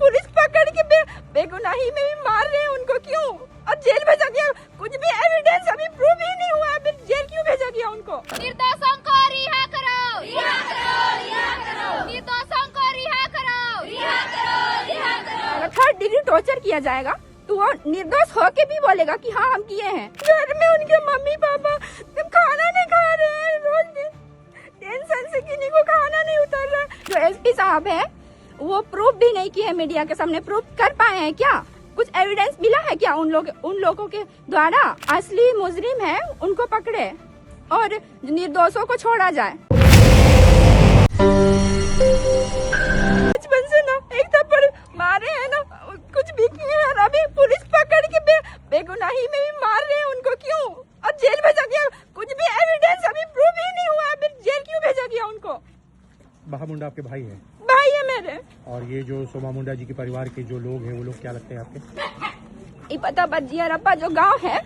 Police पकड़ के बेगुनाही में भी मार रहे हैं उनको, क्यों? और जेल भेजा गया, कुछ भी एविडेंस अभी प्रूव ही नहीं हुआ, फिर जेल क्यों भेजा गया उनको? निर्दोषों को रिहा करो, रिहा करो, रिहा करो, निर्दोषों को रिहा करो, रिहा करो, रिहा करो। अगर थर्ड डिग्री टॉर्चर किया जाएगा तो वो निर्दोष होके भी बोलेगा कि हाँ हम किए हैं। घर में उनके मम्मी पापा खाना नहीं खा रहे हैं, रोज टेंशन से किन्हीं को खाना नहीं उतर रहा। जो एसपी साहब है वो प्रूफ भी नहीं किए मीडिया के सामने, प्रूफ कर पाए हैं क्या? कुछ एविडेंस मिला है क्या उन लोगों के द्वारा? असली मुजरिम है उनको पकड़े और निर्दोषों को छोड़ा जाए। बचपन से ना एक थप्पड़ मारे हैं ना, कुछ भी किए हैं, अभी पुलिस पकड़ के बेगुनाही में भी मार रहे हैं उनको, क्यों? और जेल भेजा गया, कुछ भी एविडेंस अभी प्रूफ ही नहीं हुआ, फिर जेल क्यों भेजा गया उनको? बाहा मुंडा आपके भाई है? भाई है मेरे। और ये जो सोमा मुंडा जी के परिवार के जो लोग हैं वो लोग क्या लगते हैं आपके? इपता बजियारप्पा जो गांव है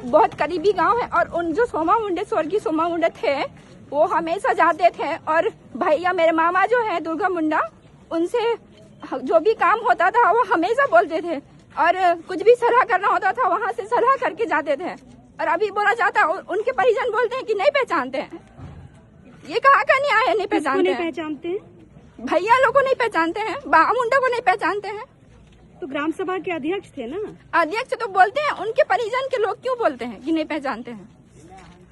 बहुत करीबी गांव है, और उन जो सोमा मुंडे स्वर्गीय सोमा मुंडे थे वो हमेशा जाते थे, और भैया मेरे मामा जो है दुर्गा मुंडा, उनसे जो भी काम होता था वो हमेशा बोलते थे, और कुछ भी सलाह करना होता था वहाँ से सलाह करके जाते थे। और अभी बोला जाता उनके परिजन बोलते हैं कि नहीं पहचानते हैं। ये कहाँ का न्याय है? नहीं पहचानते हैं? भैया लोग को नहीं पहचानते हैं, बाहा मुंडा को नहीं पहचानते हैं। तो ग्राम सभा के अध्यक्ष थे ना? अध्यक्ष तो बोलते हैं, उनके परिजन के लोग क्यों बोलते हैं कि नहीं पहचानते हैं?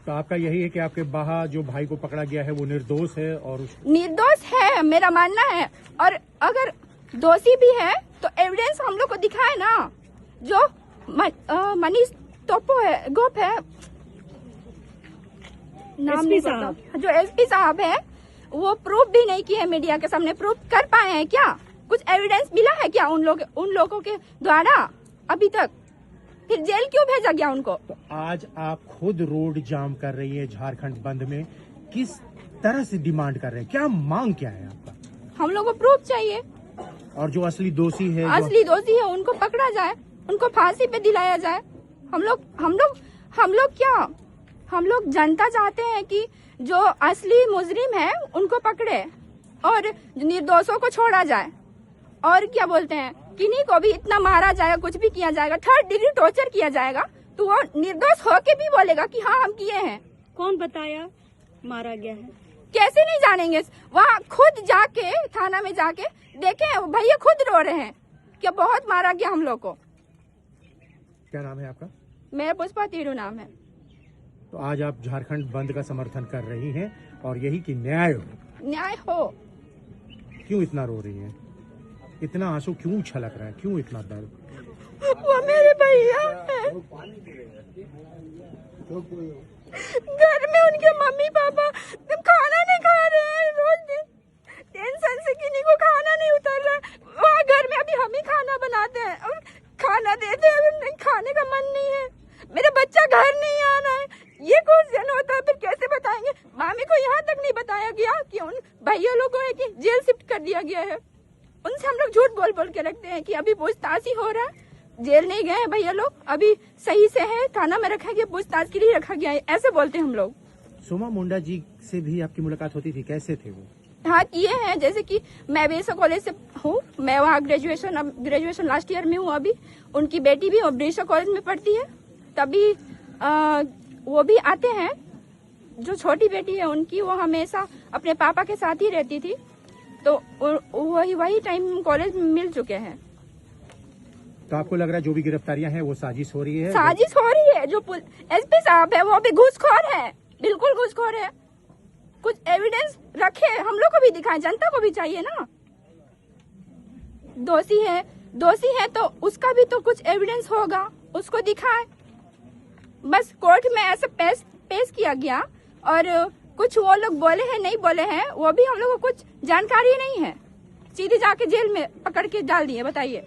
तो आपका यही है कि आपके बाहा जो भाई को पकड़ा गया है वो निर्दोष है? और निर्दोष है मेरा मानना है, और अगर दोषी भी है तो एविडेंस हम लोग को दिखाए ना। जो मनीष टोपो है, गोप है, नाम नहीं पता, जो एसपी साहब है वो प्रूफ भी नहीं किए मीडिया के सामने, प्रूफ कर पाए हैं क्या? कुछ एविडेंस मिला है क्या उन लोगों के द्वारा अभी तक? फिर जेल क्यों भेजा गया उनको? तो आज आप खुद रोड जाम कर रही है झारखंड बंद में, किस तरह से डिमांड कर रहे हैं? क्या मांग क्या है आपका? हम लोग को प्रूफ चाहिए, और जो असली दोषी है उनको पकड़ा जाए, उनको फांसी पे दिलाया जाए। हम लोग जनता चाहते हैं कि जो असली मुजरिम है उनको पकड़े और निर्दोषों को छोड़ा जाए। और क्या बोलते हैं, किन्हीं को भी इतना मारा जाएगा, कुछ भी किया जाएगा, थर्ड डिग्री टॉर्चर किया जाएगा तो वो निर्दोष होके भी बोलेगा कि हाँ हम किए हैं। कौन बताया मारा गया है? कैसे नहीं जानेंगे? वहाँ खुद जाके थाना में जाके देखे, भैया खुद रो रहे हैं कि बहुत मारा गया हम लोग को। क्या नाम है आपका? मेरा पुष्पा तीरू नाम है। तो आज आप झारखंड बंद का समर्थन कर रही हैं और यही कि न्याय हो। क्यों इतना रो रही है? इतना आंसू क्यों छलक रहा है? क्यों इतना दर्द? वो मेरे भैया है, घर में उनके मम्मी पापा खाना नहीं खा रहे हैं, रोज टेंशन से किन्हीं को खाना नहीं उतर रहा। वहाँ घर में अभी हम ही खाना बनाते हैं और खाना देते हैं, खाने का मन नहीं है। मेरा बच्चा घर नहीं आ रहा है, ये क्वेश्चन होता है, फिर कैसे बताएंगे? मामी को यहाँ तक नहीं बताया गया कि उन भैया लोगों है कि जेल शिफ्ट कर दिया गया है। उनसे हम लोग झूठ बोल के रखते हैं कि अभी पूछताछ ही हो रहा है, जेल नहीं गए हैं भैया लोग, अभी सही से है, थाना में रखा गया, पूछताछ के लिए रखा गया है, ऐसे बोलते हैं हम लोग। सोमा मुंडा जी से भी आपकी मुलाकात होती थी, कैसे थे वो? हाँ किए हैं, जैसे कि मैं बेसा कॉलेज से हूँ, मैं वहाँ ग्रेजुएशन लास्ट ईयर में हूँ अभी। उनकी बेटी भी बेसा कॉलेज में पढ़ती है, तभी वो भी आते हैं। जो छोटी बेटी है उनकी, वो हमेशा अपने पापा के साथ ही रहती थी, तो वही टाइम कॉलेज में मिल चुके हैं। तो आपको लग रहा है जो भी गिरफ्तारियां हैं वो साजिश हो रही है? साजिश हो रही है। जो एसपी साहब है वो भी घूसखोर है, बिल्कुल घूसखोर है। कुछ एविडेंस रखे, हम लोग को भी दिखाए, जनता को भी चाहिए ना। दोषी है तो उसका भी तो कुछ एविडेंस होगा, उसको दिखाए। बस कोर्ट में ऐसे पेश किया गया, और कुछ वो लोग बोले हैं नहीं बोले हैं वो भी हम लोग को कुछ जानकारी नहीं है, सीधे जाके जेल में पकड़ के डाल दिए। बताइए।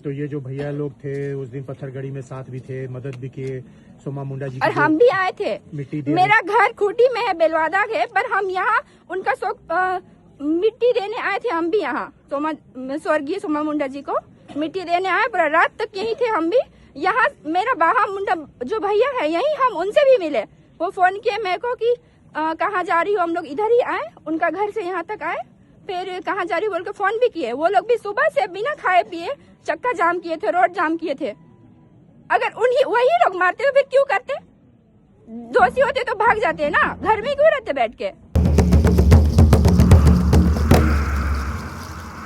तो ये जो भैया लोग थे उस दिन पत्थरगढ़ी में साथ भी थे, मदद भी किए सोमा मुंडा जी, और हम भी आए थे। मिट्टी मेरा घर खूंटी में है, बेलवादा है, पर हम यहाँ उनका मिट्टी देने आए थे। हम भी यहाँ स्वर्गीय सोमा मुंडा जी को मिट्टी देने आए, पूरा रात तक यही थे हम भी यहाँ। मेरा बाहा मुंडा जो भैया है यही, हम उनसे भी मिले। वो फोन किए मेरे को कि कहाँ जा रही हो, हम लोग इधर ही आए, उनका घर से यहाँ तक आए, फिर कहाँ जा रही बोल के फोन भी किए। वो लोग भी सुबह से बिना खाए पिए चक्का जाम किए थे, रोड जाम किए थे। अगर उन्हीं वही लोग मारते तो फिर क्यों करते? दोषी होते तो भाग जाते ना, घर में क्यों रहते बैठ के।